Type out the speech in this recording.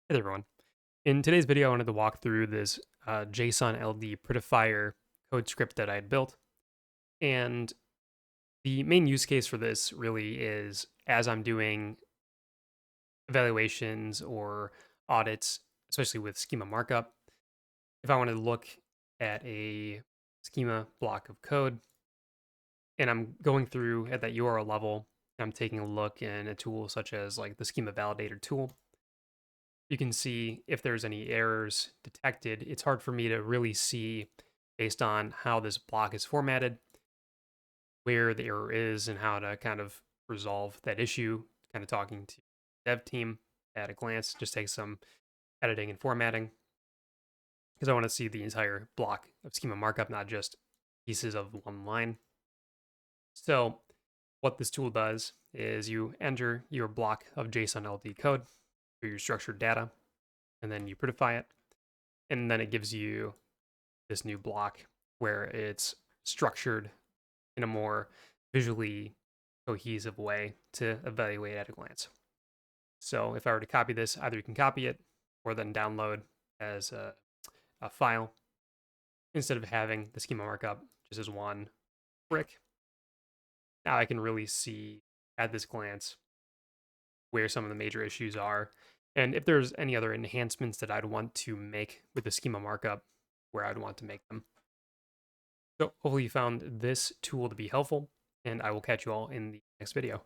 Hey there, everyone. In today's video, I wanted to walk through this JSON-LD Prettifier code script that I had built. And the main use case for this really is as I'm doing evaluations or audits, especially with schema markup. If I wanted to look at a schema block of code and I'm going through at that URL level, I'm taking a look in a tool such as like the schema validator tool. You can see if there's any errors detected. It's hard for me to really see based on how this block is formatted, where the error is and how to kind of resolve that issue. Kind of talking to the dev team at a glance, just take some editing and formatting because I want to see the entire block of schema markup, not just pieces of one line. So what this tool does is you enter your block of JSON-LD code for your structured data, and then you prettify it, and then it gives you this new block where it's structured in a more visually cohesive way to evaluate at a glance. So if I were to copy this, either you can copy it or then download as a file instead of having the schema markup just as one brick. Now I can really see at this glance where some of the major issues are and if there's any other enhancements that I'd want to make with the schema markup, where I'd want to make them. So hopefully you found this tool to be helpful, and I will catch you all in the next video.